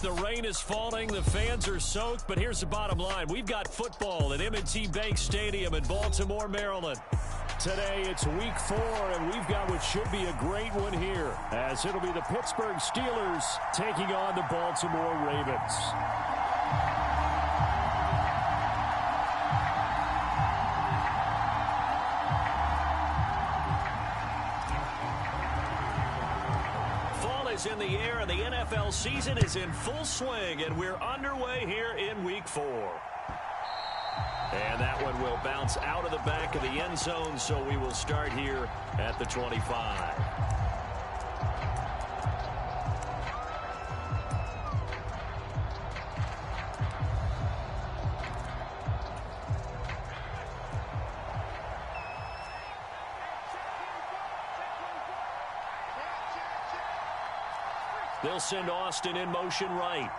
The rain is falling, the fans are soaked, but here's the bottom line. We've got football at M&T Bank Stadium in Baltimore, Maryland. Today it's week 4, and we've got what should be a great one here, as it'll be the Pittsburgh Steelers taking on the Baltimore Ravens. In the air, and the NFL season is in full swing, and we're underway here in week 4. And that one will bounce out of the back of the end zone, so we will start here at the 25. They'll send Austin in motion right.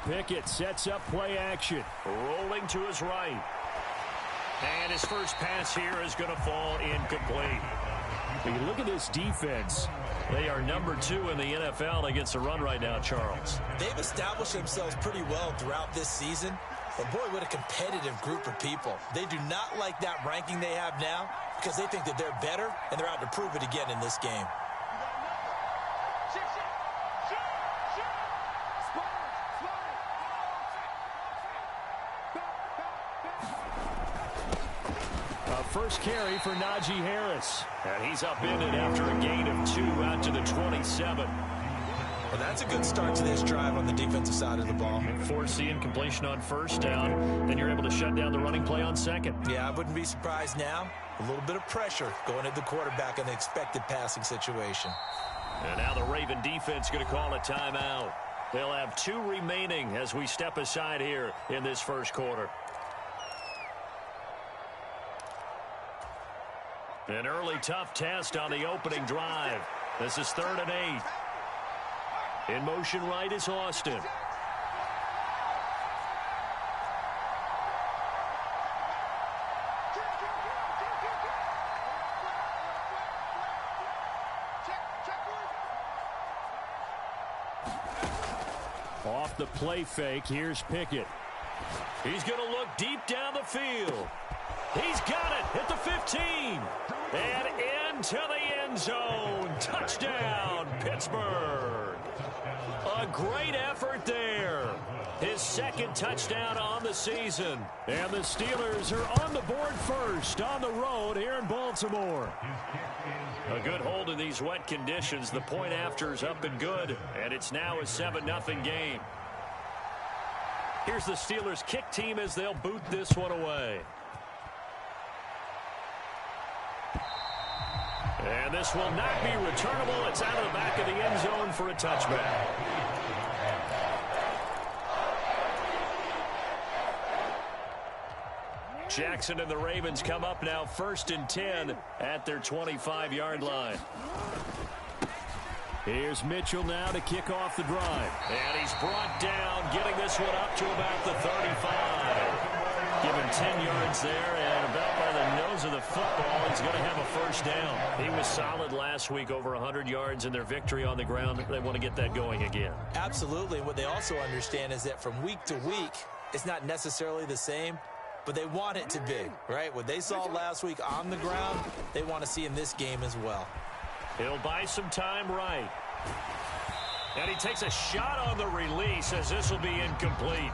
Pickett sets up play action. Rolling to his right. And his first pass here is going to fall incomplete. When you look at this defense, they are number 2 in the NFL against the run right now, Charles. They've established themselves pretty well throughout this season. But boy, what a competitive group of people. They do not like that ranking they have now because they think that they're better, and they're out to prove it again in this game. First carry for Najee Harris. And he's upended after a gain of 2 out to the 27. Well, that's a good start to this drive on the defensive side of the ball. Forcing completion on first down. Then you're able to shut down the running play on second. Yeah, I wouldn't be surprised now. A little bit of pressure going at the quarterback in an expected passing situation. And now the Raven defense going to call a timeout. They'll have 2 remaining as we step aside here in this first quarter. An early tough test on the opening drive. This is 3rd and 8. In motion right is Austin. Off the play fake, here's Pickett. He's going to look deep down the field. He's got it at the 15. And into the end zone. Touchdown, Pittsburgh. A great effort there. His second touchdown on the season. And the Steelers are on the board first on the road here in Baltimore. A good hold in these wet conditions. The point after's up and good. And it's now a 7-0 game. Here's the Steelers kick team as they'll boot this one away. And this will not be returnable. It's out of the back of the end zone for a touchback. Jackson and the Ravens come up now 1st and 10 at their 25-yard line. Here's Mitchell now to kick off the drive. And he's brought down, getting this one up to about the 35. Given 10 yards there, and about by the nose of the football, he's going to have a first down. He was solid last week, over 100 yards in their victory on the ground. They want to get that going again. Absolutely. What they also understand is that from week to week, it's not necessarily the same, but they want it to be, right? What they saw last week on the ground, they want to see in this game as well. He'll buy some time right. And he takes a shot on the release as this will be incomplete.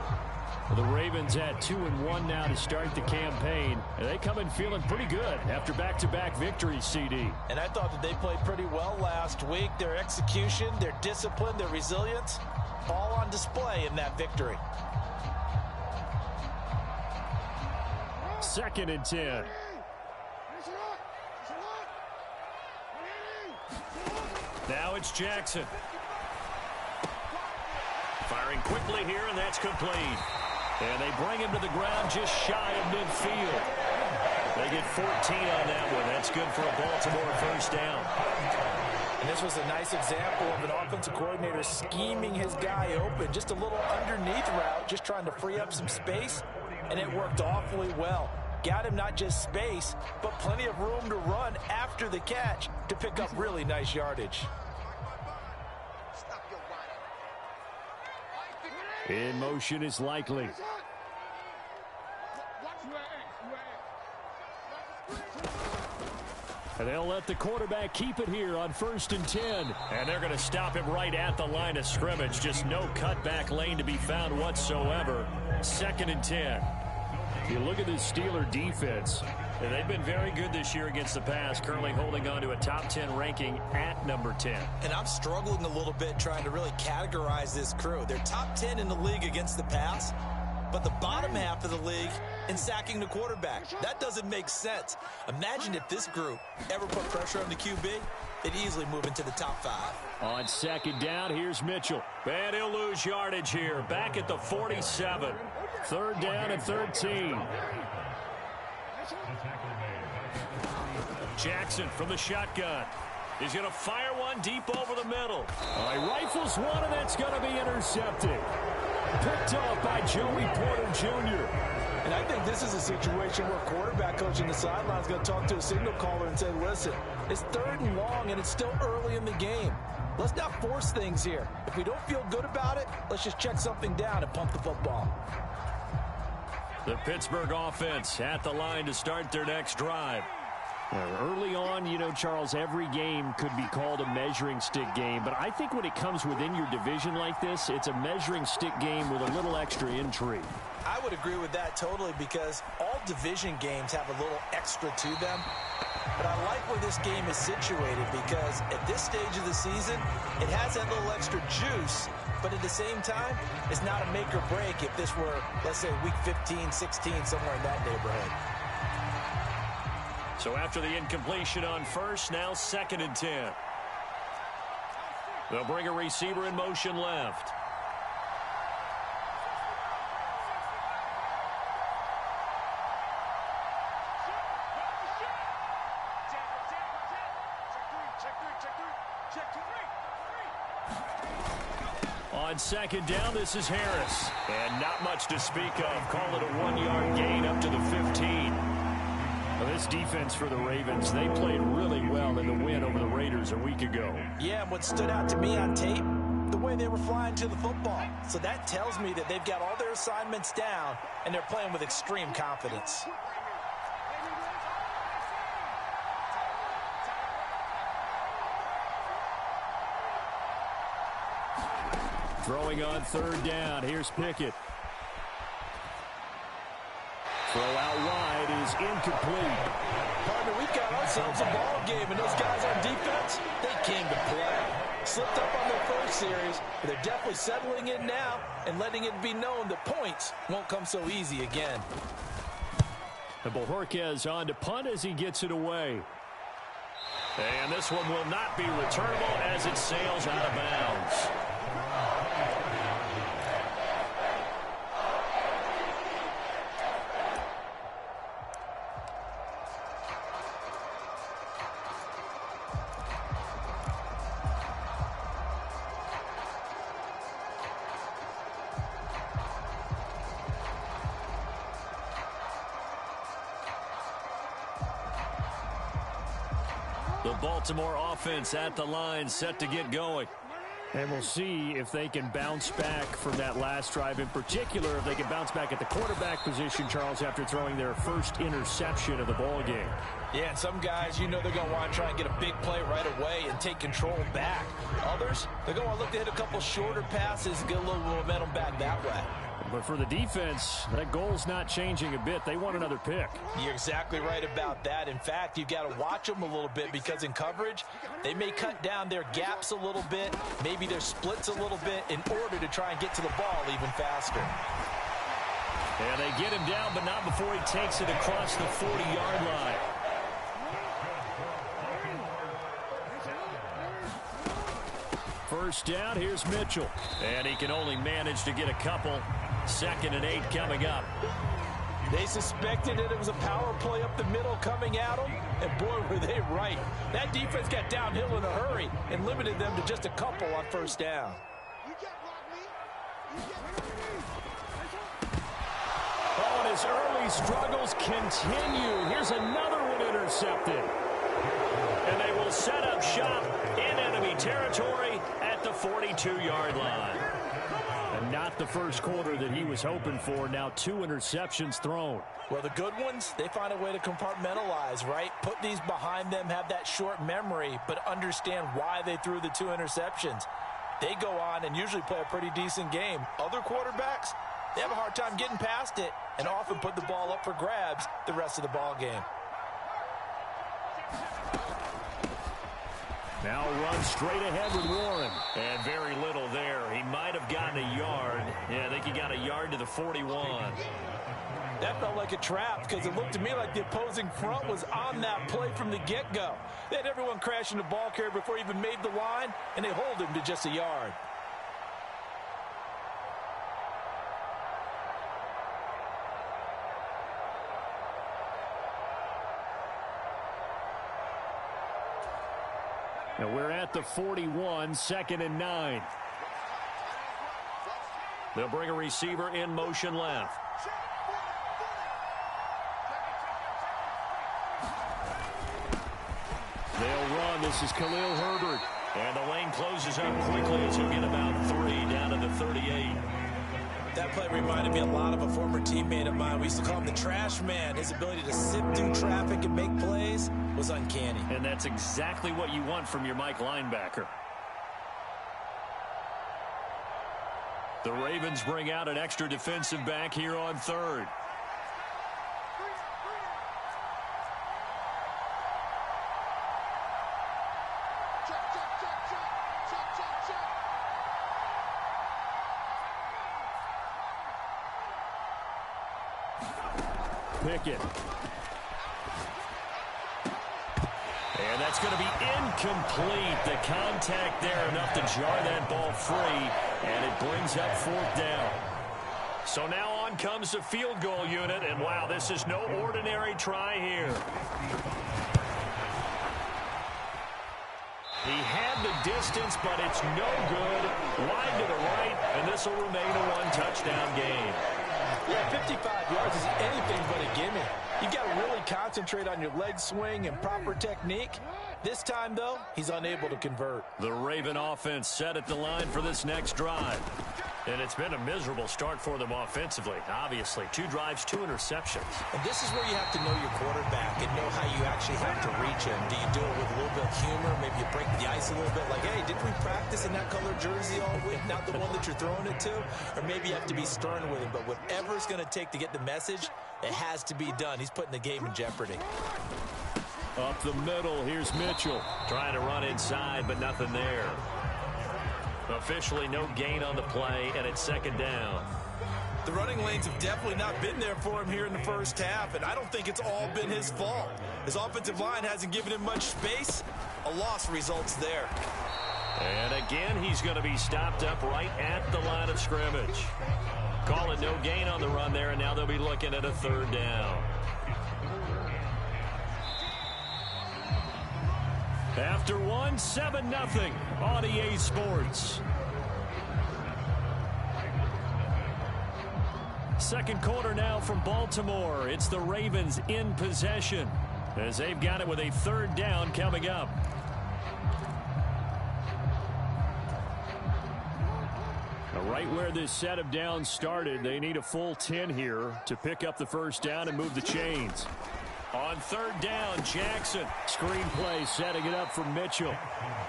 The Ravens at 2-1 now to start the campaign. And they come in feeling pretty good after back-to-back victories, CD. And I thought that they played pretty well last week. Their execution, their discipline, their resilience, all on display in that victory. 2nd and 10. Now it's Jackson. Firing quickly here, and that's complete. And they bring him to the ground just shy of midfield. They get 14 on that one. That's good for a Baltimore first down. And this was a nice example of an offensive coordinator scheming his guy open. Just a little underneath route, just trying to free up some space. And it worked awfully well. got him not just space, but plenty of room to run after the catch to pick up really nice yardage. In motion is Likely. And they'll let the quarterback keep it here on 1st and 10. And they're going to stop him right at the line of scrimmage. Just no cutback lane to be found whatsoever. 2nd and 10. You look at this Steeler defense. And they've been very good this year against the pass, currently holding on to a top 10 ranking at number 10. And I'm struggling a little bit trying to really categorize this crew. They're top 10 in the league against the pass, but the bottom half of the league in sacking the quarterback. That doesn't make sense. Imagine if this group ever put pressure on the QB, they'd easily move into the top 5. On 2nd down, here's Mitchell. And he'll lose yardage here, back at the 47. 3rd down and 13. Jackson from the shotgun. He's going to fire one deep over the middle. He rifles one, and that's going to be intercepted. Picked off by Joey Porter Jr. And I think this is a situation where quarterback coach in the sideline is going to talk to a signal caller and say, listen, it's 3rd and long, and it's still early in the game. Let's not force things here. If we don't feel good about it, let's just check something down and pump the football. The Pittsburgh offense at the line to start their next drive. Early on, you know, Charles, every game could be called a measuring stick game. But I think when it comes within your division like this, it's a measuring stick game with a little extra intrigue. I would agree with that totally because all division games have a little extra to them. But I like where this game is situated because at this stage of the season, it has that little extra juice. But at the same time, it's not a make or break if this were, let's say, week 15, 16, somewhere in that neighborhood. So after the incompletion on 1st, now 2nd and 10. They'll bring a receiver in motion left. On 2nd down, this is Harris. And not much to speak of. Call it a 1-yard gain up to the 15. Well, this defense for the Ravens, they played really well in the win over the Raiders a week ago. Yeah, and what stood out to me on tape, the way they were flying to the football. So that tells me that they've got all their assignments down, and they're playing with extreme confidence. Throwing on 3rd down, here's Pickett. Throw out wide is incomplete. Partner, we've got ourselves a ball game, and those guys on defense, they came to play. Slipped up on their first series, but they're definitely settling in now and letting it be known that points won't come so easy again. And Bojorquez on to punt as he gets it away. And this one will not be returnable as it sails out of bounds. The Baltimore offense at the line, set to get going. And we'll see if they can bounce back from that last drive. In particular, if they can bounce back at the quarterback position, Charles, after throwing their first interception of the ball game. Yeah, and some guys, you know they're going to want to try and get a big play right away and take control back. Others, they're going to want to look to hit a couple shorter passes and get a little momentum back that way. But for the defense, that goal's not changing a bit. They want another pick. You're exactly right about that. In fact, you've got to watch them a little bit because in coverage, they may cut down their gaps a little bit, maybe their splits a little bit in order to try and get to the ball even faster. And they get him down, but not before he takes it across the 40-yard line. First down, here's Mitchell. And he can only manage to get a couple. 2nd and 8 coming up. They suspected that it was a power play up the middle coming at them, and boy, were they right. That defense got downhill in a hurry and limited them to just a couple on first down. Oh, and his early struggles continue. Here's another one intercepted. And they will set up shop in enemy territory at the 42-yard line. And not the first quarter that he was hoping for. Now 2 interceptions thrown. Well, the good ones, they find a way to compartmentalize, right? Put these behind them, have that short memory, but understand why they threw the 2 interceptions. They go on and usually play a pretty decent game. Other quarterbacks, they have a hard time getting past it and often put the ball up for grabs the rest of the ball game. Now run straight ahead with Warren. And very little there. He might have gotten a yard. Yeah, I think he got a yard to the 41. That felt like a trap because it looked to me like the opposing front was on that play from the get-go. They had everyone crashing the ball carrier before he even made the line, and they hold him to just a yard. And we're at the 41, 2nd and 9. They'll bring a receiver in motion left. They'll run. This is Khalil Herbert. And the lane closes up quickly as he'll get about 3 down to the 38. That play reminded me a lot of a former teammate of mine. We used to call him the trash man. His ability to sift through traffic and make plays was uncanny. And that's exactly what you want from your Mike linebacker. The Ravens bring out an extra defensive back here on 3rd. Pickett. And that's going to be incomplete. The contact there enough to jar that ball free, and it brings up 4th down. So now on comes the field goal unit, and wow, this is no ordinary try here. He had the distance, but it's no good. Wide to the right, and this will remain a 1-touchdown game. Yeah, 55 yards is anything but a gimme. You got to really concentrate on your leg swing and proper technique. This time, though, he's unable to convert. The Raven offense set at the line for this next drive. And it's been a miserable start for them offensively. Obviously, 2 drives, 2 interceptions. And this is where you have to know your quarterback and know how you actually have to reach him. Do you do it with a little bit of humor? Maybe you break the ice a little bit like, hey, didn't we practice in that color jersey all week? Not the one that you're throwing it to? Or maybe you have to be stern with him. But whatever it's going to take to get the message, it has to be done. He's putting the game in jeopardy. Up the middle, here's Mitchell. Trying to run inside, but nothing there. Officially no gain on the play, and it's 2nd down. The running lanes have definitely not been there for him here in the first half, and I don't think it's all been his fault. His offensive line hasn't given him much space. A loss results there. And again, he's going to be stopped up right at the line of scrimmage. Call it no gain on the run there, and now they'll be looking at a 3rd down. After 1, 7-0 on EA Sports. Second quarter now from Baltimore. It's the Ravens in possession as they've got it with a 3rd down coming up. Now, right where this set of downs started, they need a full 10 here to pick up the 1st down and move the chains. On 3rd down, Jackson. Screen play setting it up for Mitchell.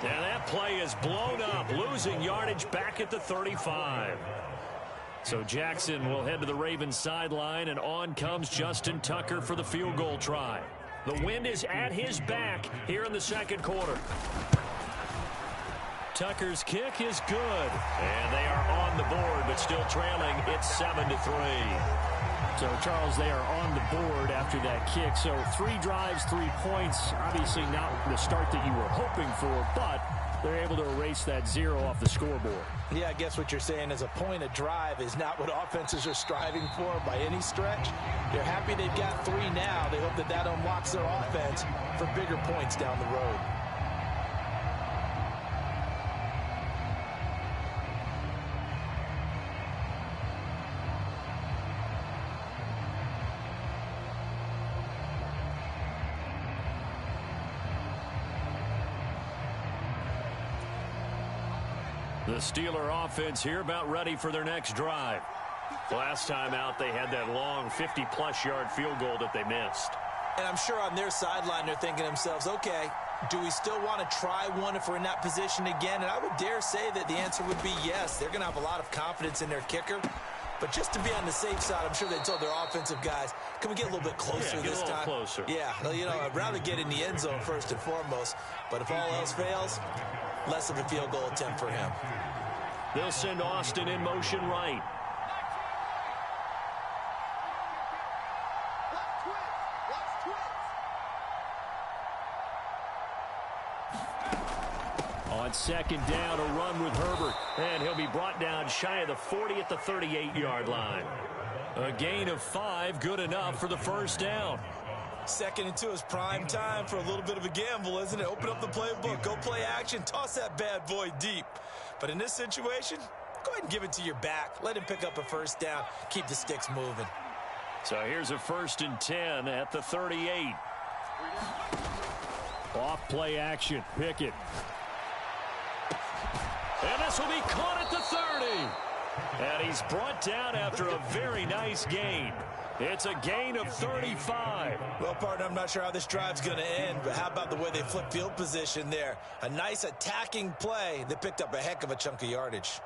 And that play is blown up, losing yardage back at the 35. So Jackson will head to the Ravens sideline, and on comes Justin Tucker for the field goal try. The wind is at his back here in the 2nd quarter. Tucker's kick is good. And they are on the board, but still trailing. It's 7-3. So, Charles, they are on the board after that kick. So 3 drives, 3 points. Obviously not the start that you were hoping for, but they're able to erase that 0 off the scoreboard. Yeah, I guess what you're saying is a point of drive is not what offenses are striving for by any stretch. They're happy they've got 3 now. They hope that that unlocks their offense for bigger points down the road. Steeler offense here about ready for their next drive. Last time out, they had that long 50-plus yard field goal that they missed. And I'm sure on their sideline they're thinking to themselves, okay, do we still want to try one if we're in that position again? And I would dare say that the answer would be yes. They're going to have a lot of confidence in their kicker. But just to be on the safe side, I'm sure they told their offensive guys, can we get a little bit closer this time? Closer. Yeah, you know, I'd rather get in the end zone first and foremost. But if all else fails, less of a field goal attempt for him. They'll send Austin in motion right. On second down, a run with Herbert. And he'll be brought down shy of the 40 at the 38-yard line. A gain of 5, good enough for the first down. 2nd and 2 is prime time for a little bit of a gamble, isn't it? Open up the playbook, go play action, toss that bad boy deep. But in this situation, go ahead and give it to your back. Let him pick up a first down. Keep the sticks moving. So here's a 1st and 10 at the 38. Off play action, Pickett. And this will be caught at the 30. And he's brought down after a very nice gain. It's a gain of 35. Well, partner, I'm not sure how this drive's going to end, but how about the way they flip field position there? A nice attacking play that picked up a heck of a chunk of yardage.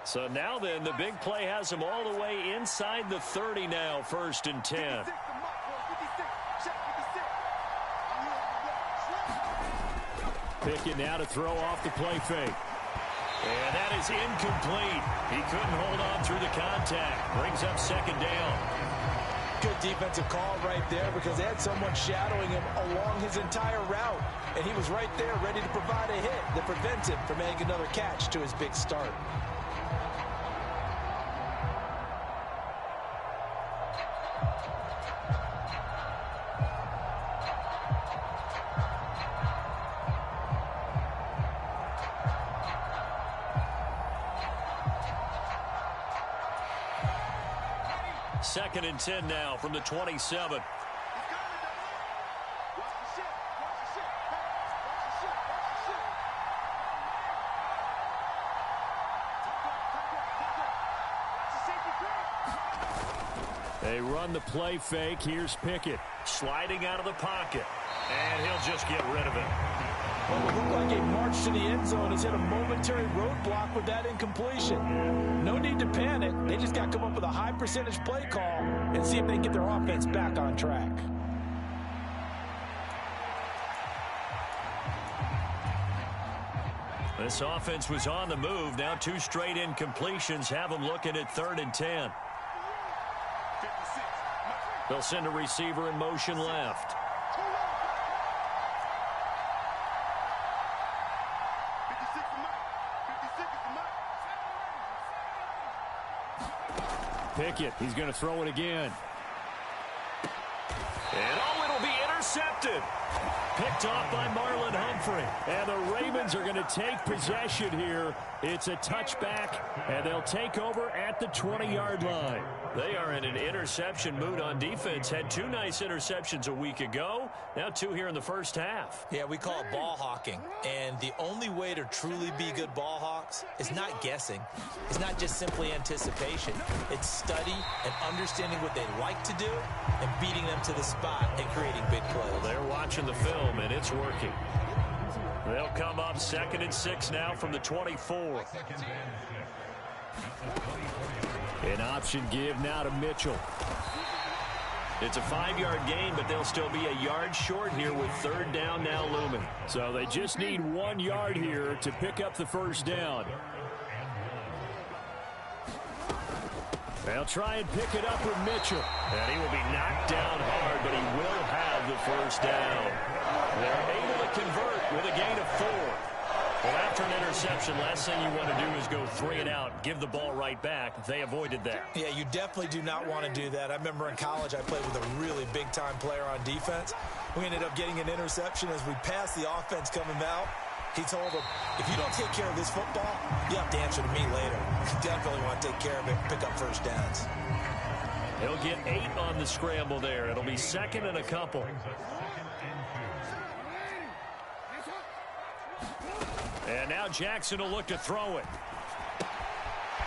So now then, the big play has him all the way inside the 30 now, 1st and 10. Pickett now to throw off the play fake. And that is incomplete. He couldn't hold on through the contact. Brings up 2nd down. Good defensive call right there because they had someone shadowing him along his entire route. And he was right there ready to provide a hit that prevents him from making another catch to his big start. Second and 10 now from the 27. They run the play fake. Here's Pickett sliding out of the pocket. And he'll just get rid of it. Well, it looked like a march to the end zone has hit a momentary roadblock with that incompletion. No need to panic. They just got to come up with a high percentage play call and see if they can get their offense back on track. This offense was on the move. Now 2 straight incompletions have them looking at 3rd and 10. They'll send a receiver in motion left. Pickett, he's going to throw it again. And oh, it'll be intercepted. Picked off by Marlon Humphrey. And the Ravens are going to take possession here. It's a touchback, and they'll take over at the 20-yard line. They are in an interception mood on defense. Had 2 nice interceptions a week ago. Now 2 here in the first half. Yeah, we call it ball hawking. And the only way to truly be good ball hawks is not guessing. It's not just simply anticipation. It's study and understanding what they like to do and beating them to the spot and creating big plays. Well, they're watching the film, and it's working. They'll come up 2nd and 6 now from the 24. An option give now to Mitchell. It's a 5-yard gain, but they'll still be a yard short here with 3rd down now looming. So they just need 1 yard here to pick up the first down. They'll try and pick it up with Mitchell. And he will be knocked down hard, but he will have the first down. They're able to convert with a gain of 4. Well, after an interception, last thing you want to do is go 3 and out, give the ball right back. They avoided that. Yeah, you definitely do not want to do that. I remember in college I played with a really big-time player on defense. We ended up getting an interception as we passed the offense coming out. He told him, if you don't take care of this football, you have to answer to me later. You definitely want to take care of it and pick up first downs. He'll get 8 on the scramble there. It'll be 2nd and a couple. And now Jackson will look to throw it.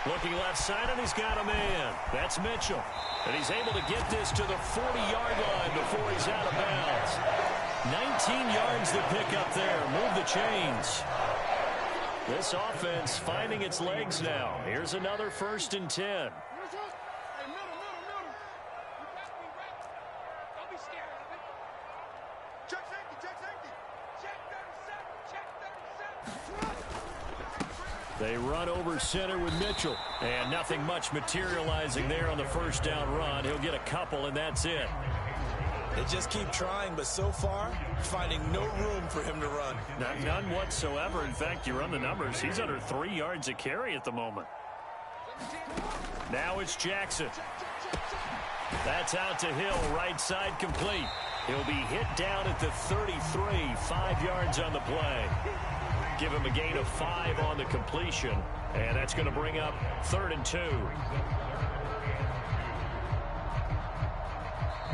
Looking left side, and he's got a man. That's Mitchell. And he's able to get this to the 40-yard line before he's out of bounds. 19 yards to pick up there. Move the chains. This offense finding its legs now. Here's another 1st and 10. They run over center with Mitchell. And nothing much materializing there on the first down run. He'll get a couple, and that's it. They just keep trying, but so far, finding no room for him to run. None whatsoever. In fact, you run the numbers. He's under 3 yards a carry at the moment. Now it's Jackson. That's out to Hill, right side complete. He'll be hit down at the 33, 5 yards on the play. Give him a gain of 5 on the completion, and that's going to bring up 3rd and 2.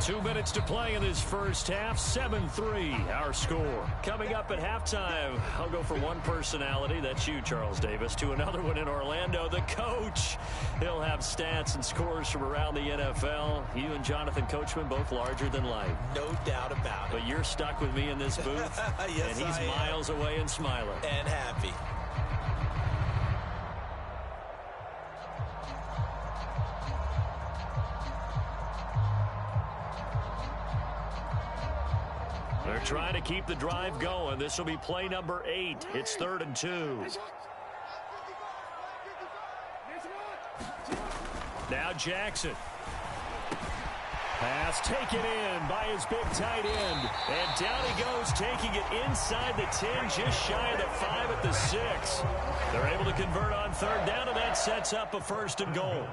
2 minutes to play in this first half. 7-3 our score. Coming up at halftime, I'll go from one personality, that's you, Charles Davis, to another one in Orlando, the coach. He'll have stats and scores from around the NFL. You and Jonathan Coachman both larger than life. No doubt about it. But you're stuck with me in this booth, yes, and he's miles away and smiling. And happy. They're trying to keep the drive going. This will be play number 8. It's 3rd and 2. Now Jackson. Pass taken in by his big tight end. And down he goes, taking it inside the 10, just shy of the 5 at the 6. They're able to convert on 3rd down, and that sets up a 1st and goal.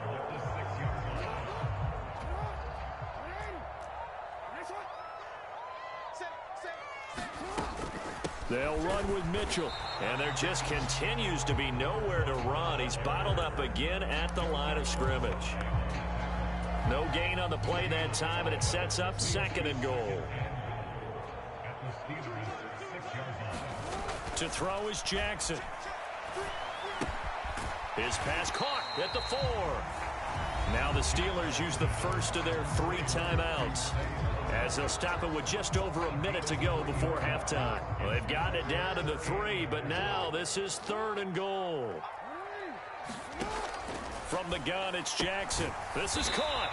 They'll run with Mitchell, and there just continues to be nowhere to run. He's bottled up again at the line of scrimmage. No gain on the play that time, and it sets up 2nd and goal. To throw is Jackson. His pass caught at the 4. Now the Steelers use the first of their 3 timeouts, as they'll stop it with just over a minute to go before halftime. Well, they've gotten it down to the 3, but now this is 3rd and goal. From the gun, it's Jackson. This is caught.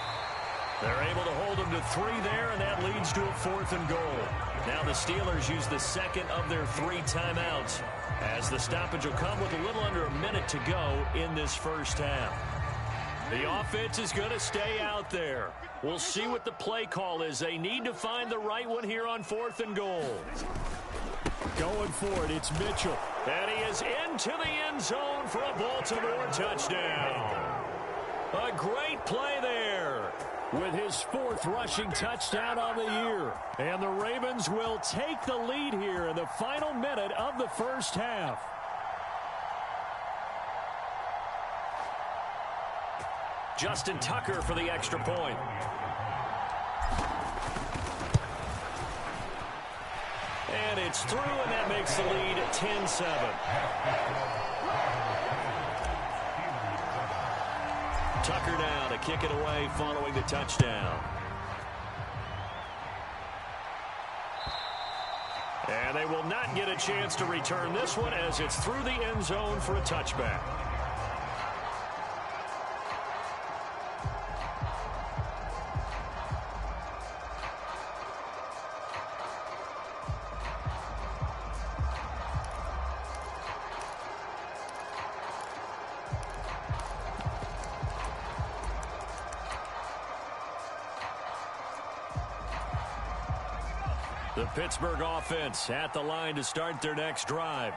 They're able to hold him to 3 there, and that leads to a 4th and goal. Now the Steelers use the 2nd of their 3 timeouts, as the stoppage will come with a little under a minute to go in this first half. The offense is going to stay out there. We'll see what the play call is. They need to find the right one here on 4th and goal. Going for it, it's Mitchell. And he is into the end zone for a Baltimore touchdown. A great play there with his 4th rushing touchdown on the year. And the Ravens will take the lead here in the final minute of the first half. Justin Tucker for the extra point. And it's through, and that makes the lead 10-7. Tucker now to kick it away following the touchdown. And they will not get a chance to return this one, as it's through the end zone for a touchback. The Pittsburgh offense at the line to start their next drive.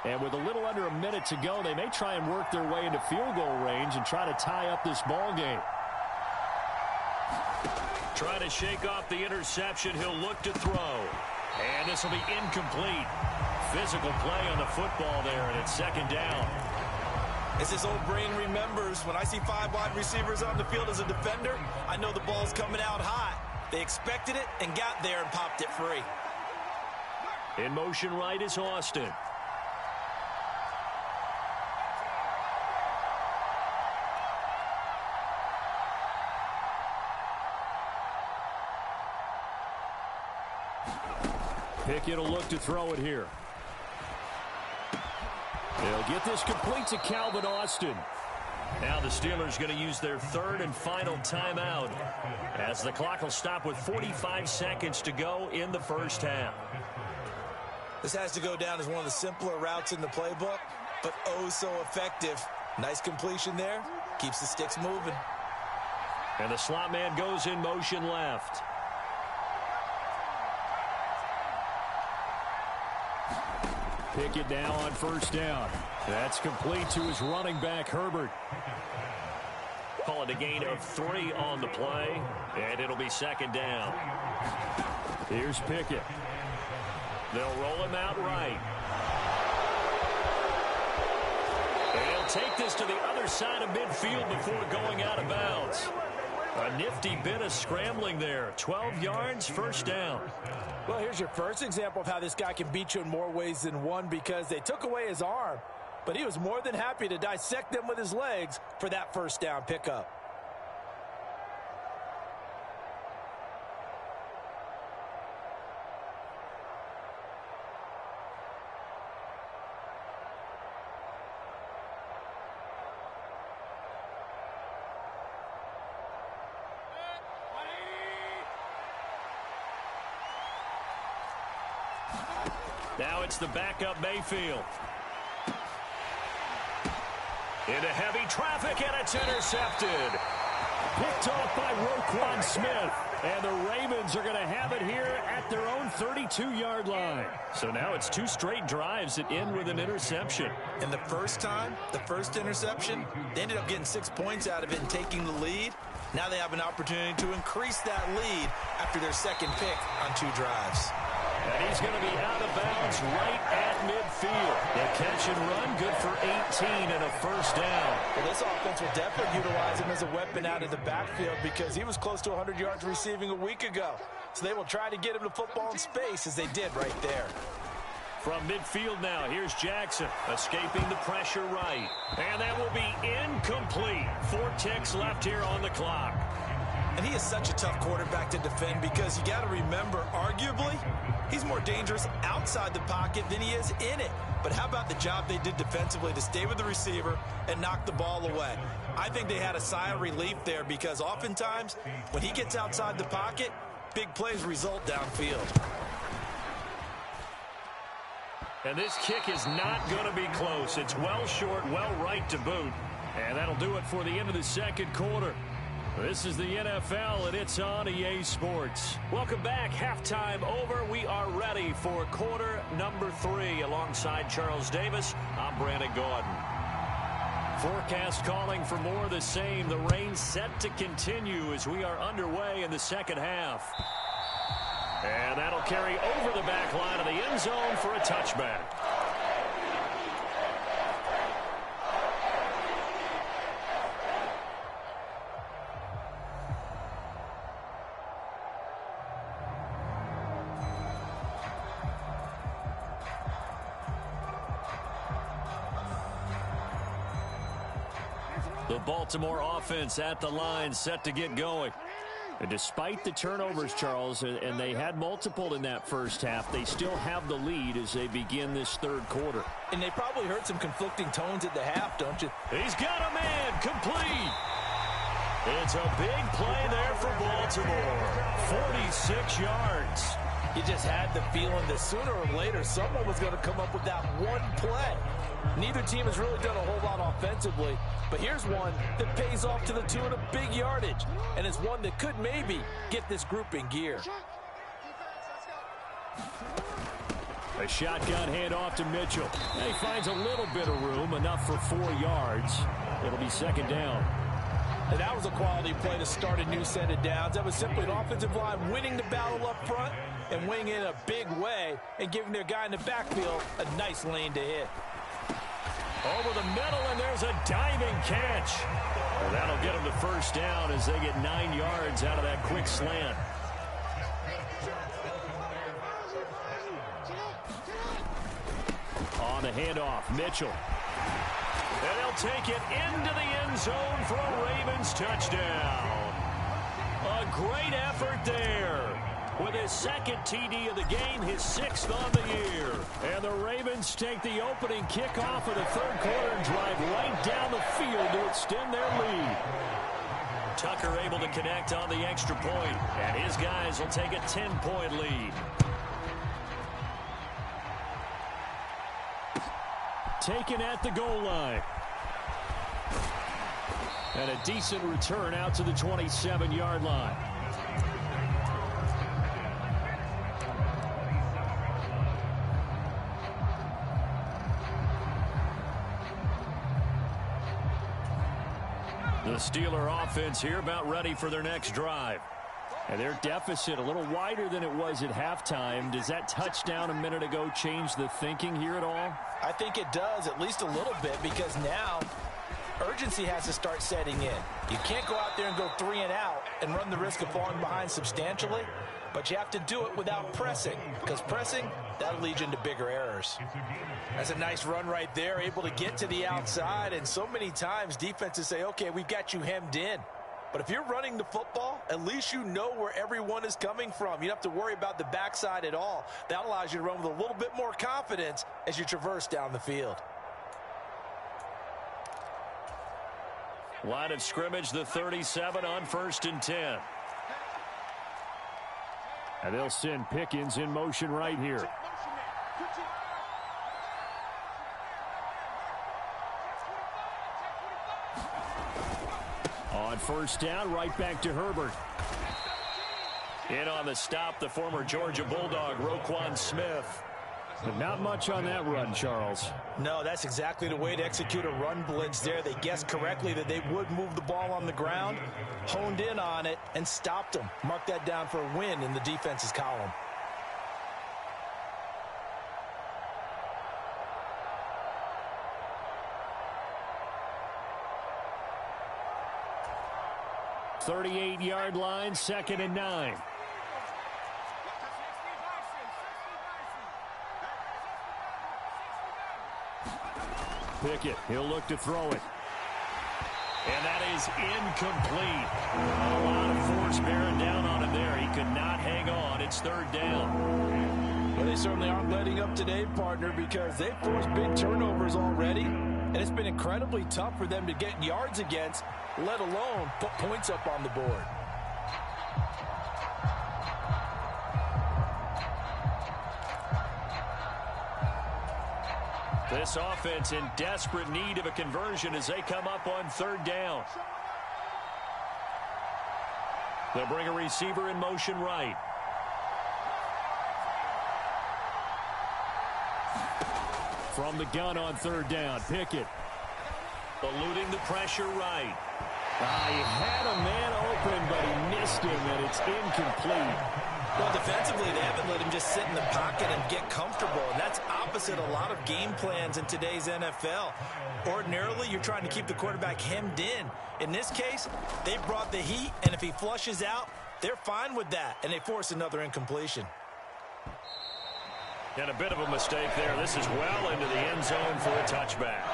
And with a little under a minute to go, they may try and work their way into field goal range and try to tie up this ball game. Trying to shake off the interception. He'll look to throw. And this will be incomplete. Physical play on the football there, and it's second down. As his old brain remembers, when I see 5 wide receivers on the field as a defender, I know the ball's coming out high. They expected it and got there and popped it free. In motion right is Austin. Pickett will look to throw it here. They'll get this complete to Calvin Austin. Now the Steelers going to use their third and final timeout as the clock will stop with 45 seconds to go in the first half. This has to go down as one of the simpler routes in the playbook, but oh so effective. Nice completion there. Keeps the sticks moving. And the slot man goes in motion left. Pickett now on first down. That's complete to his running back, Herbert. Call it a gain of 3 on the play, and it'll be second down. Here's Pickett. They'll roll him out right. They'll take this to the other side of midfield before going out of bounds. A nifty bit of scrambling there. 12 yards, first down. Well, here's your first example of how this guy can beat you in more ways than one, because they took away his arm, but he was more than happy to dissect them with his legs for that first down pickup. Now it's the backup Mayfield. Into heavy traffic, and it's intercepted. Picked off by Roquan Smith. And the Ravens are going to have it here at their own 32-yard line. So now it's 2 straight drives that end with an interception. And the first time, the first interception, they ended up getting 6 points out of it and taking the lead. Now they have an opportunity to increase that lead after their second pick on 2 drives. And he's going to be out of bounds right at midfield. The catch and run, good for 18 and a first down. Well, this offense will definitely utilize him as a weapon out of the backfield because he was close to 100 yards receiving a week ago. So they will try to get him the football in space as they did right there. From midfield now, here's Jackson escaping the pressure right. And that will be incomplete. 4 ticks left here on the clock. And he is such a tough quarterback to defend because you got to remember, arguably, he's more dangerous outside the pocket than he is in it. But how about the job they did defensively to stay with the receiver and knock the ball away? I think they had a sigh of relief there because oftentimes when he gets outside the pocket, big plays result downfield. And this kick is not going to be close. It's well short, well right to boot. And that'll do it for the end of the second quarter. This is the NFL, and it's on EA Sports. Welcome back. Halftime over. We are ready for quarter number 3. Alongside Charles Davis, I'm Brandon Gordon. Forecast calling for more of the same. The rain set to continue as we are underway in the second half. And that'll carry over the back line of the end zone for a touchback. The Baltimore offense at the line, set to get going. And despite the turnovers, Charles, and they had multiple in that first half, they still have the lead as they begin this third quarter. And they probably heard some conflicting tones at the half, don't you? He's got a man, complete. It's a big play there for Baltimore. 46 yards. You just had the feeling that sooner or later someone was going to come up with that one play. Neither team has really done a whole lot offensively, but here's one that pays off to the tune of big yardage, and it's one that could maybe get this group in gear. A shotgun handoff to Mitchell. He finds a little bit of room, enough for 4 yards. It'll be second down. And that was a quality play to start a new set of downs. That was simply an offensive line winning the battle up front and winning it in a big way and giving their guy in the backfield a nice lane to hit. Over the middle, and there's a diving catch. Well, that'll get them to first down as they get 9 yards out of that quick slant. On the handoff, Mitchell. And they'll take it into the end zone for a Ravens touchdown. A great effort there. With his second TD of the game, his 6th on the year. And the Ravens take the opening kickoff of the third quarter and drive right down the field to extend their lead. Tucker able to connect on the extra point, and his guys will take a 10-point lead. Taken at the goal line. And a decent return out to the 27-yard line. The Steeler offense here about ready for their next drive. And their deficit a little wider than it was at halftime. Does that touchdown a minute ago change the thinking here at all? I think it does, at least a little bit, because now urgency has to start setting in. You can't go out there and go 3 and out and run the risk of falling behind substantially, but you have to do it without pressing, because pressing, that'll lead you into bigger errors. That's a nice run right there, able to get to the outside, and so many times defenses say, okay, we've got you hemmed in. But if you're running the football, at least you know where everyone is coming from. You don't have to worry about the backside at all. That allows you to run with a little bit more confidence as you traverse down the field. Line of scrimmage, the 37 on 1st and 10. And they'll send Pickens in motion right here. On first down, right back to Herbert. In on the stop, the former Georgia Bulldog, Roquan Smith. But not much on that run, Charles. No, that's exactly the way to execute a run blitz there. They guessed correctly that they would move the ball on the ground, honed in on it, and stopped them. Mark that down for a win in the defense's column. .38-yard line, 2nd and 9. Pickett, he'll look to throw it. And that is incomplete. A lot of force bearing down on him there. He could not hang on. It's 3rd down. Well, they certainly aren't letting up today, partner, because they've forced big turnovers already. And it's been incredibly tough for them to get yards against, let alone put points up on the board. This offense in desperate need of a conversion as they come up on 3rd down. They'll bring a receiver in motion right. From the gun on 3rd down, Pickett. Eluding the pressure right. He had a man open, but he missed him, and it's incomplete. Well, defensively, they haven't let him just sit in the pocket and get comfortable, and that's opposite a lot of game plans in today's NFL. Ordinarily, you're trying to keep the quarterback hemmed in. In this case, they brought the heat, and if he flushes out, they're fine with that, and they force another incompletion. And a bit of a mistake there. This is well into the end zone for a touchback.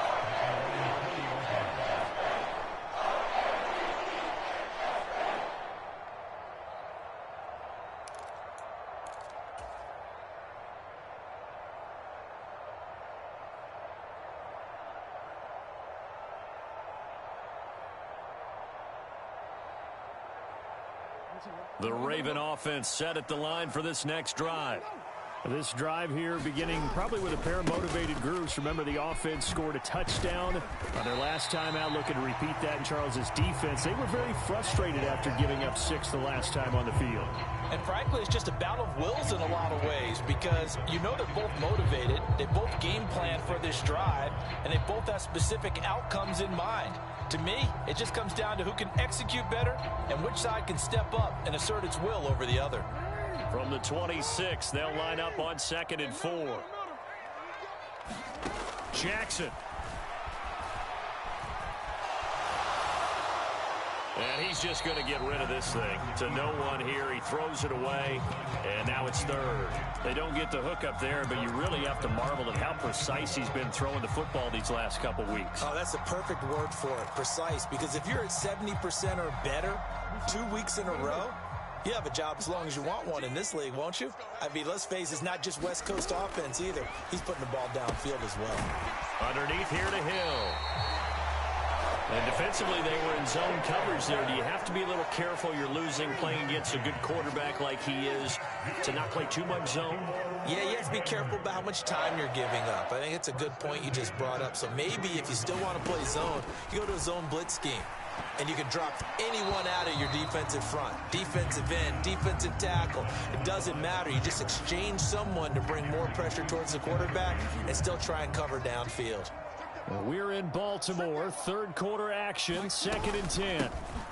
The Raven offense set at the line for this next drive. This drive here beginning probably with a pair of motivated groups. Remember, the offense scored a touchdown on their last time out, looking to repeat that in Charles's defense. They were very frustrated after giving up 6 the last time on the field. And frankly, it's just a battle of wills in a lot of ways because you know they're both motivated, they both game plan for this drive, and they both have specific outcomes in mind. To me, it just comes down to who can execute better and which side can step up and assert its will over the other. From the 26, they'll line up on 2nd and 4. Jackson. And he's just going to get rid of this thing. To no one here. He throws it away, and now it's 3rd. They don't get the hook up there, but you really have to marvel at how precise he's been throwing the football these last couple weeks. Oh, that's a perfect word for it, precise, because if you're at 70% or better 2 weeks in a row, you have a job as long as you want one in this league, won't you? I mean, let's face it, it's not just West Coast offense either. He's putting the ball downfield as well. Underneath here to Hill. And defensively, they were in zone coverage there. Do you have to be a little careful? You're losing playing against a good quarterback like he is to not play too much zone? Yeah, you have to be careful about how much time you're giving up. I think it's a good point you just brought up. So maybe if you still want to play zone, you go to a zone blitz scheme. And you can drop anyone out of your defensive front. Defensive end, defensive tackle. It doesn't matter. You just exchange someone to bring more pressure towards the quarterback and still try and cover downfield. Well, we're in Baltimore. 3rd quarter action. 2nd and 10.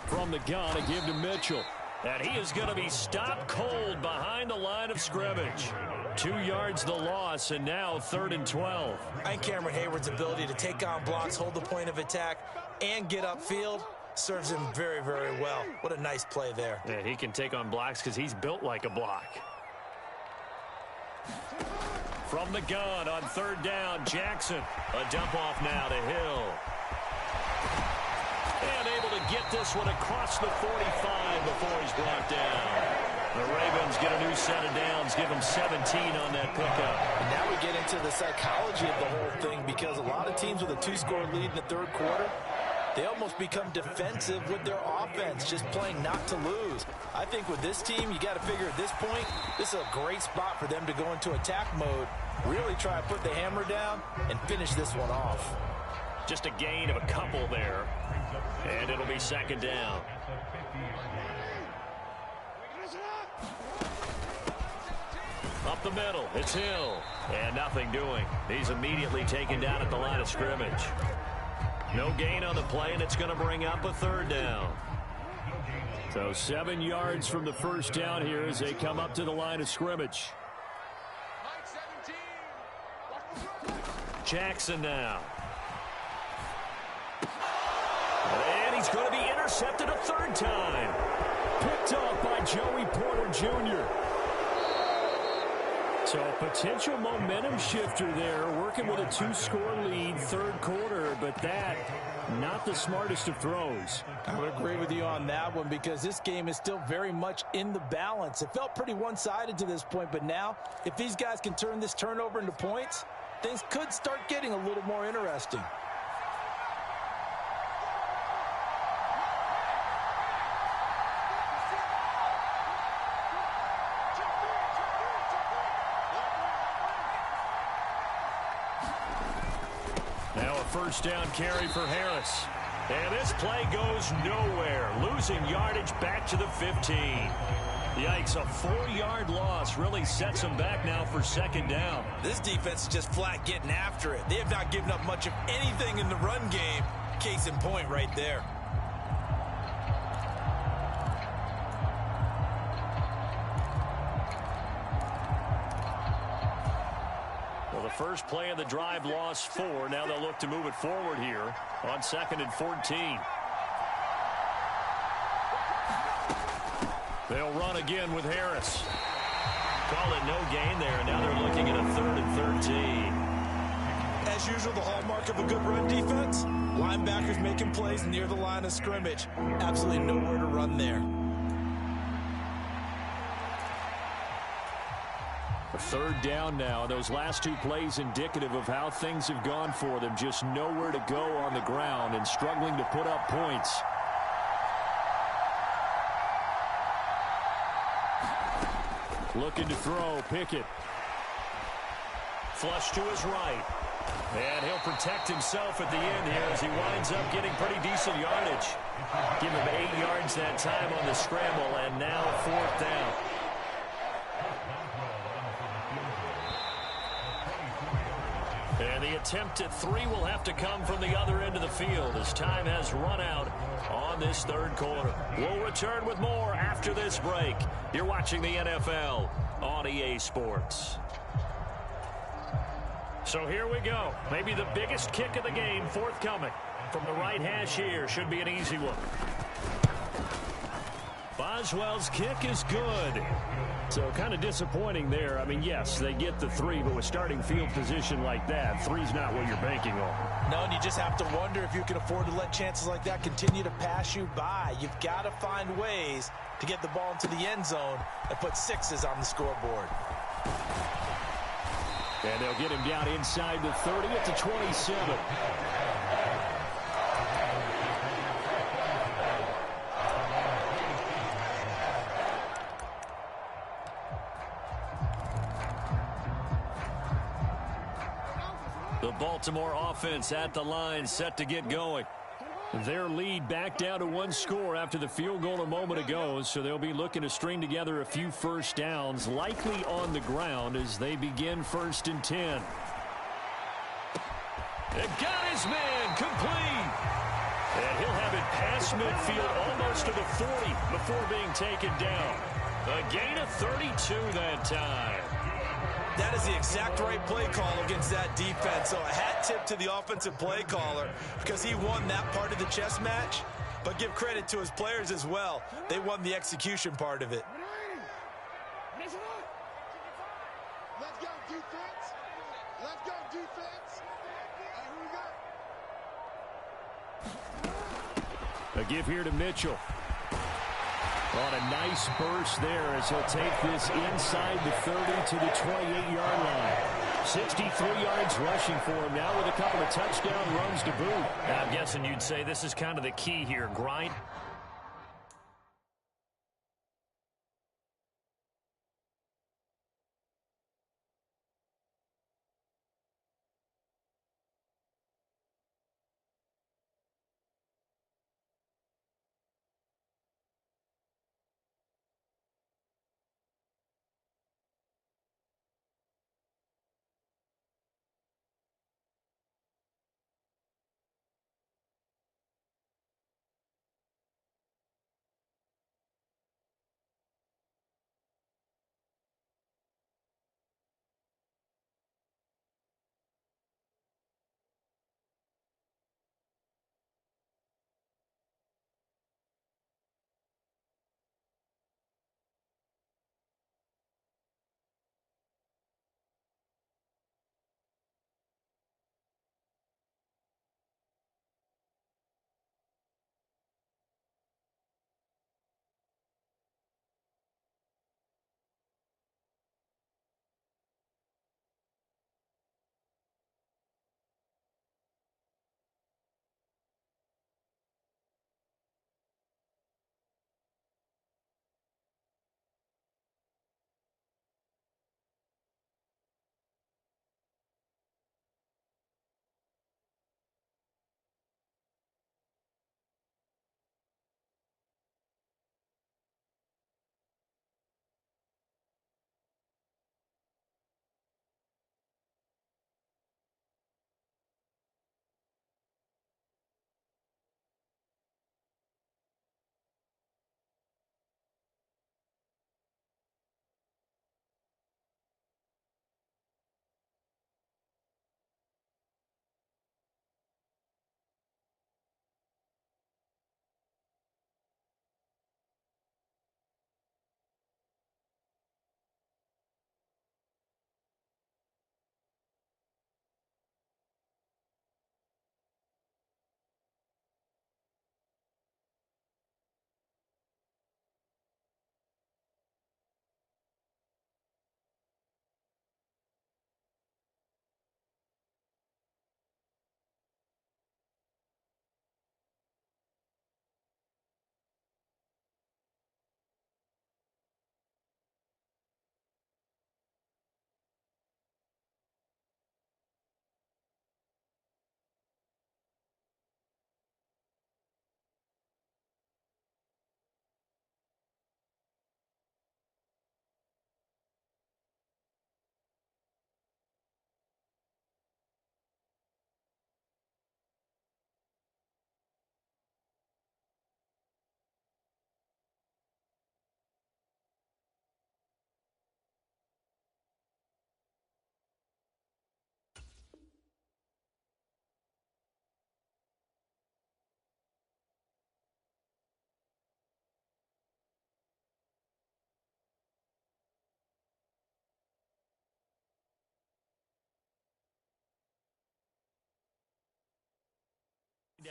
From the gun, a give to Mitchell. And he is going to be stopped cold behind the line of scrimmage. 2 yards the loss, and now 3rd and 12. I think Cameron Hayward's ability to take on blocks, hold the point of attack, and get upfield serves him very, very well. What a nice play there. Yeah, he can take on blocks because he's built like a block. From the gun on 3rd down, Jackson. A dump off now to Hill. And able to get this one across the 45 before he's brought down. The Ravens get a new set of downs, give them 17 on that pickup. And now we get into the psychology of the whole thing because a lot of teams with a 2-score lead in the 3rd quarter, they almost become defensive with their offense, just playing not to lose. I think with this team, you got to figure at this point, this is a great spot for them to go into attack mode, really try to put the hammer down and finish this one off. Just a gain of a couple there, and it'll be 2nd down. Up the middle, it's Hill, and nothing doing. He's immediately taken down at the line of scrimmage. No gain on the play, and it's going to bring up a 3rd down. So 7 yards from the 1st down here as they come up to the line of scrimmage. Jackson now. And he's going to be intercepted a 3rd time. Picked off by Joey Porter Jr. So a potential momentum shifter there, working with a 2-score lead, 3rd quarter, but that, not the smartest of throws. I would agree with you on that one because this game is still very much in the balance. It felt pretty one-sided to this point, but now, if these guys can turn this turnover into points, things could start getting a little more interesting. Now a 1st down carry for Harris. And this play goes nowhere. Losing yardage back to the 15. Yikes, a 4-yard loss really sets them back now for 2nd down. This defense is just flat getting after it. They have not given up much of anything in the run game. Case in point right there. Well, the first play of the drive lost 4. Now they'll look to move it forward here on 2nd and 14. They'll run again with Harris. Call it no gain there, and now they're looking at a 3rd and 13. As usual, the hallmark of a good run defense, linebackers making plays near the line of scrimmage. Absolutely nowhere to run there. A 3rd down now. Those last 2 plays indicative of how things have gone for them. Just nowhere to go on the ground and struggling to put up points. Looking to throw, Pickett. flush to his right. And he'll protect himself at the end here as he winds up getting pretty decent yardage. Give him 8 yards that time on the scramble, and now 4th down. And the attempt at 3 will have to come from the other end of the field as time has run out on this 3rd quarter. We'll return with more after this break. You're watching the NFL on EA Sports. So here we go. Maybe the biggest kick of the game forthcoming. From the right hash here, should be an easy one. Boswell's kick is good. So kind of disappointing there. I mean, yes, they get the 3, but with starting field position like that, 3's not what you're banking on. No, and you just have to wonder if you can afford to let chances like that continue to pass you by. You've got to find ways to get the ball into the end zone and put 6s on the scoreboard. And they'll get him down inside the 30 at the 27. The Baltimore offense at the line, set to get going. Their lead back down to 1 score after the field goal a moment ago, so they'll be looking to string together a few first downs, likely on the ground as they begin 1st and 10. And got his man complete. And he'll have it past midfield almost to the 40 before being taken down. A gain of 32 that time. That is the exact right play call against that defense. So a hat tip to the offensive play caller because he won that part of the chess match. But give credit to his players as well. They won the execution part of it. Let's go, defense. Let's go, defense. Here we go. A give here to Mitchell. On a nice burst there as he'll take this inside the 30 to the 28-yard line. 63 yards rushing for him now with a couple of touchdown runs to boot. I'm guessing you'd say this is kind of the key here, grind.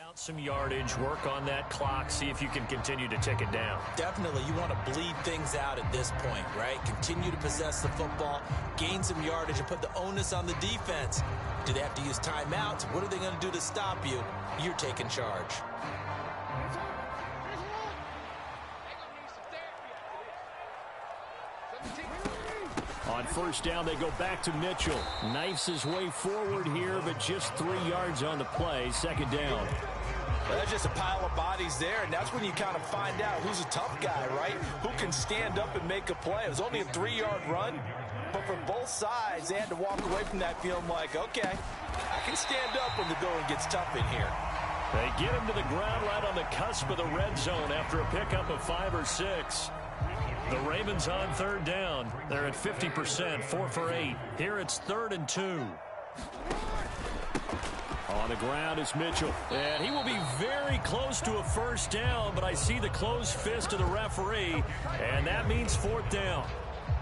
Out some yardage, work on that clock, see if you can continue to tick it down. Definitely, you want to bleed things out at this point, right? Continue to possess the football, gain some yardage, and put the onus on the defense. Do they have to use timeouts? What are they going to do to stop you? You're taking charge. On first down, they go back to Mitchell. Knifes his way forward here, but just 3 yards on the play. Second down. Well, there's just a pile of bodies there, and that's when you kind of find out who's a tough guy, right? Who can stand up and make a play. It was only a 3-yard run, but for both sides, they had to walk away from that feeling like, okay, I can stand up when the going gets tough in here. They get him to the ground right on the cusp of the red zone after a pickup of 5 or 6. The Ravens on third down. They're at 50%, 4 for 8. Here it's 3rd and 2. On the ground is Mitchell. And he will be very close to a first down, but I see the closed fist of the referee, and that means 4th down.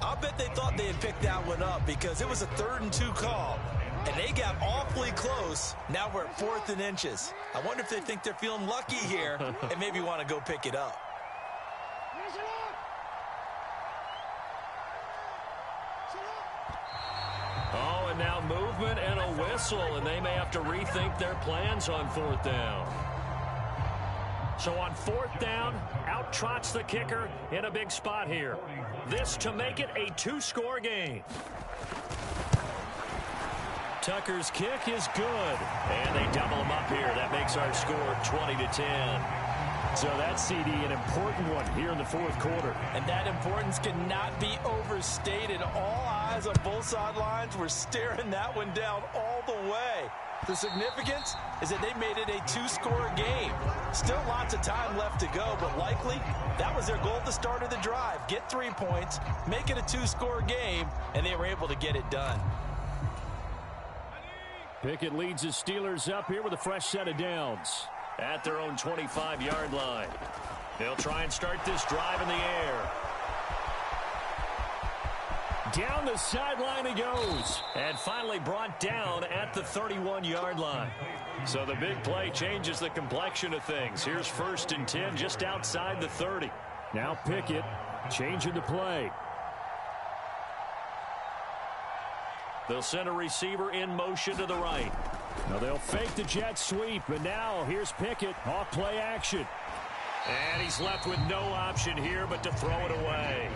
I'll bet they thought they had picked that one up because it was a 3rd and 2 call, and they got awfully close. Now we're at 4th and inches. I wonder if they think they're feeling lucky here and maybe want to go pick it up. Oh, and now movement and a whistle, and they may have to rethink their plans on 4th down. So on 4th down, out trots the kicker in a big spot here. This to make it a 2-score game. Tucker's kick is good, and they double him up here. That makes our score 20-10. So that's, CD, an important one here in the 4th quarter. And that importance cannot be overstated. All eyes on both sidelines were staring that one down all the way. The significance is that they made it a 2-score game. Still lots of time left to go, but likely that was their goal at the start of the drive. Get 3 points, make it a 2-score game, and they were able to get it done. Pickett leads his Steelers up here with a fresh set of downs at their own 25-yard line. They'll try and start this drive in the air. Down the sideline he goes, and finally brought down at the 31-yard line. So the big play changes the complexion of things. Here's 1st and 10 just outside the 30. Now Pickett changing the play. They'll send a receiver in motion to the right. Now they'll fake the jet sweep, and now here's Pickett off play action. And he's left with no option here but to throw it away.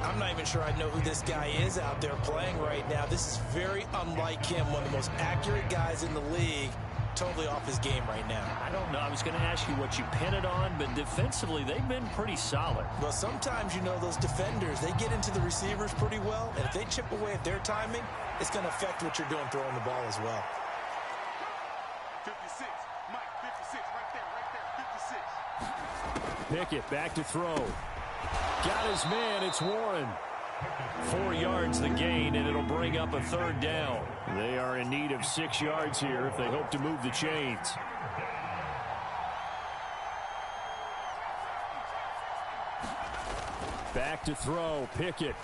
I'm not even sure I know who this guy is out there playing right now. This is very unlike him, one of the most accurate guys in the league. Totally off his game right now. I don't know. I was going to ask you what you pin it on, but defensively they've been pretty solid. Well, sometimes, you know, those defenders, they get into the receivers pretty well, and if they chip away at their timing, it's going to affect what you're doing throwing the ball as well. 56, Mike, 56, right there, 56. Pickett back to throw. Got his man. It's Warren. 4 yards the gain, and it'll bring up a 3rd down. They are in need of 6 yards here if they hope to move the chains. Back to throw. Pickett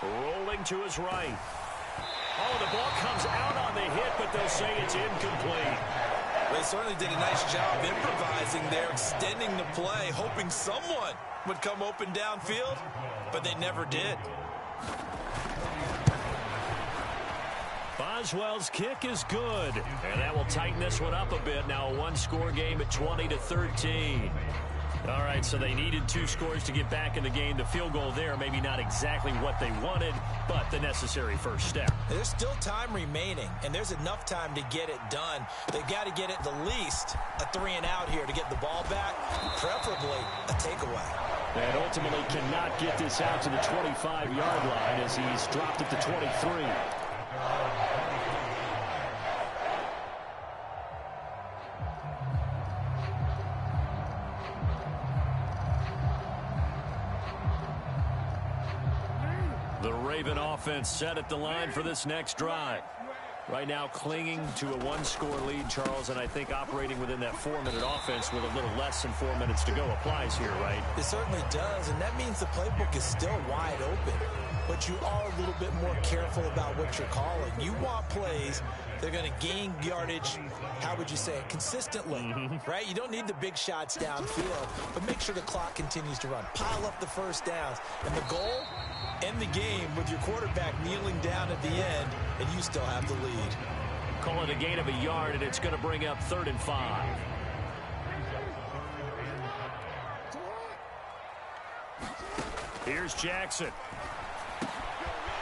rolling to his right. Oh, the ball comes out on the hit, but they'll say it's incomplete. They certainly did a nice job improvising there, extending the play, hoping someone would come open downfield, but they never did. Boswell's kick is good, and that will tighten this one up a bit. Now a 1-score game at 20-13. All right, so they needed 2 scores to get back in the game. The field goal there, maybe not exactly what they wanted, but the necessary first step. There's still time remaining, and there's enough time to get it done. They've got to get at the least a 3-and-out here to get the ball back, preferably a takeaway. And ultimately cannot get this out to the 25-yard line as he's dropped at the 23. The Raven offense set at the line for this next drive. Right now clinging to a one-score lead, Charles, and I think operating within that 4-minute offense with a little less than 4 minutes to go applies here, right? It certainly does, and that means the playbook is still wide open. But you are a little bit more careful about what you're calling. You want plays that are going to gain yardage, how would you say it, consistently, right? You don't need the big shots downfield, but make sure the clock continues to run. Pile up the first downs. And the goal, end the game with your quarterback kneeling down at the end, and you still have the lead. Call it a gain of a yard, and it's going to bring up 3rd and 5. Here's Jackson.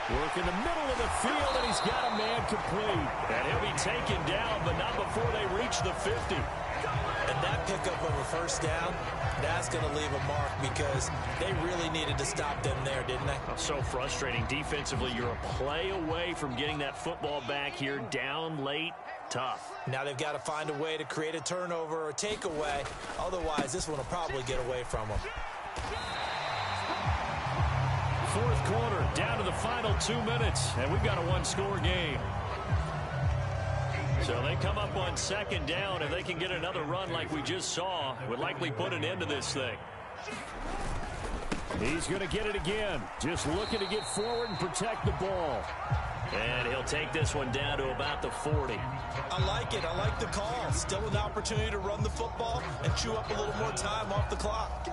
Work in the middle of the field, and he's got a man complete. And he'll be taken down, but not before they reach the 50. And that pickup of a first down, that's going to leave a mark because they really needed to stop them there, didn't they? So frustrating. Defensively, you're a play away from getting that football back here down late. Tough. Now they've got to find a way to create a turnover or takeaway. Otherwise, this one will probably get away from them. 4th quarter, down to the final 2 minutes, and we've got a one-score game. So they come up on 2nd down. If they can get another run like we just saw, it would likely put an end to this thing. He's going to get it again. Just looking to get forward and protect the ball. And he'll take this one down to about the 40. I like it. I like the call. Still an opportunity to run the football and chew up a little more time off the clock.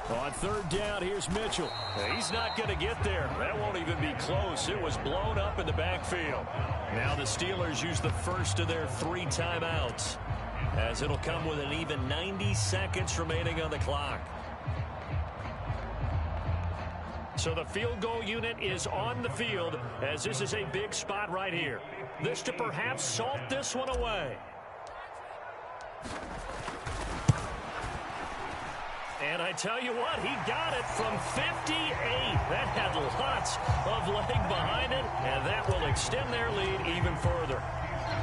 On 3rd down, here's Mitchell. He's not going to get there. That won't even be close. It was blown up in the backfield. Now the Steelers use the first of their 3 timeouts, as it'll come with an even 90 seconds remaining on the clock. So the field goal unit is on the field, as this is a big spot right here. This to perhaps salt this one away. And I tell you what, he got it from 58. That had lots of leg behind it, and that will extend their lead even further.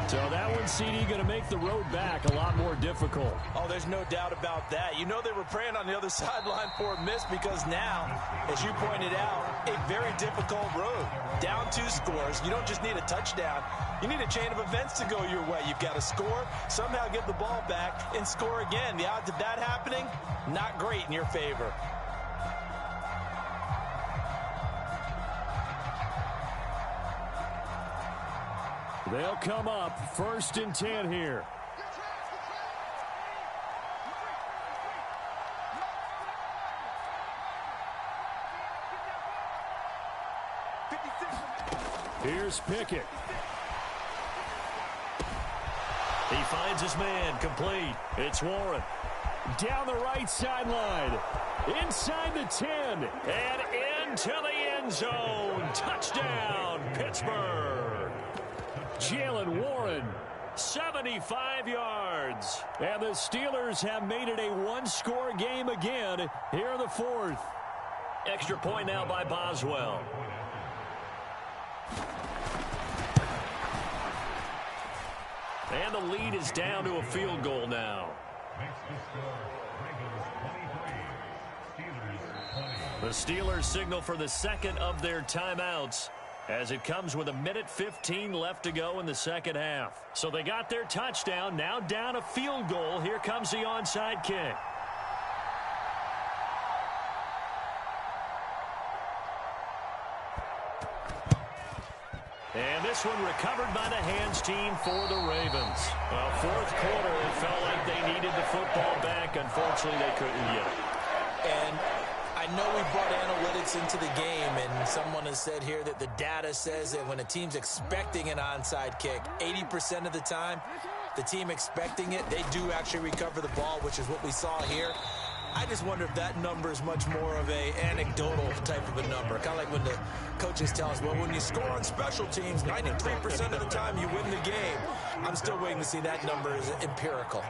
So that one, CD, going to make the road back a lot more difficult. Oh, there's no doubt about that. You know they were praying on the other sideline for a miss because now, as you pointed out, a very difficult road. Down 2 scores. You don't just need a touchdown. You need a chain of events to go your way. You've got to score, somehow get the ball back, and score again. The odds of that happening, not great in your favor. They'll come up 1st and 10 here. Here's Pickett. He finds his man, complete. It's Warren. Down the right sideline. Inside the 10. And into the end zone. Touchdown, Pittsburgh. Jaylen Warren, 75 yards. And the Steelers have made it a one-score game again here in the 4th. Extra point now by Boswell. And the lead is down to a field goal now. The Steelers signal for the second of their timeouts, as it comes with 1:15 left to go in the second half. So they got their touchdown, now down a field goal. Here comes the onside kick. And this one recovered by the hands team for the Ravens. Well, 4th quarter, it felt like they needed the football back. Unfortunately, they couldn't get it. And I know we brought analytics into the game, and someone has said here that the data says that when a team's expecting an onside kick, 80% of the time, the team expecting it, they do actually recover the ball, which is what we saw here. I just wonder if that number is much more of a anecdotal type of a number. Kind of like when the coaches tell us, well, when you score on special teams, 93% of the time you win the game. I'm still waiting to see that number is empirical.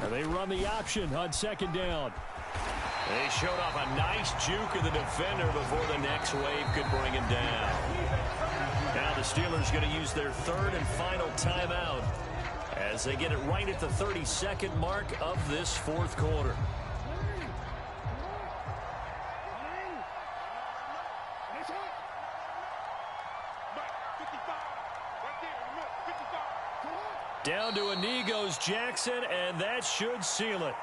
And they run the option on second down. They showed off a nice juke of the defender before the next wave could bring him down. Now the Steelers going to use their third and final timeout as they get it right at the 32nd mark of this fourth quarter. Down to a knee goes Jackson, and that should seal it.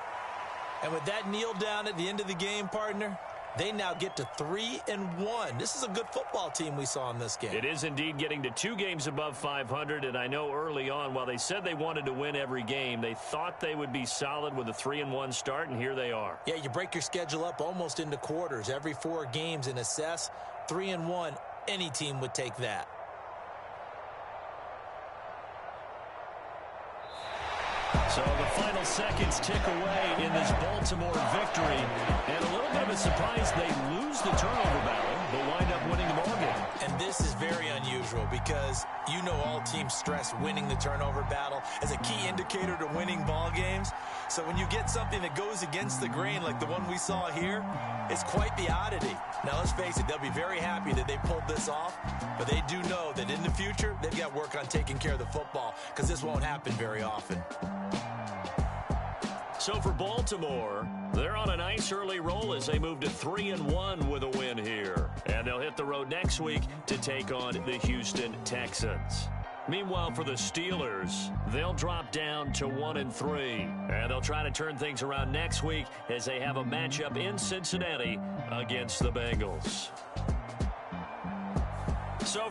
And with that kneel down at the end of the game, partner, they now get to 3-1. This is a good football team we saw in this game. It is indeed getting to 2 games above 500, and I know early on, while they said they wanted to win every game, they thought they would be solid with a 3-1 start, and here they are. Yeah, you break your schedule up almost into quarters, every 4 games, and assess 3-1. Any team would take that. So the final seconds tick away in this Baltimore victory. And a little bit of a surprise, they lose the turnover battle, but wind up winning the ballgame. And this is very unusual because you know all teams stress winning the turnover battle as a key indicator to winning ball games. So when you get something that goes against the grain like the one we saw here, it's quite the oddity. Now let's face it, they'll be very happy that they pulled this off, but they do know that in the future, they've got work on taking care of the football because this won't happen very often. So for Baltimore, they're on a nice early roll as they move to 3-1 with a win here. And they'll hit the road next week to take on the Houston Texans. Meanwhile, for the Steelers, they'll drop down to 1-3. And they'll try to turn things around next week as they have a matchup in Cincinnati against the Bengals. So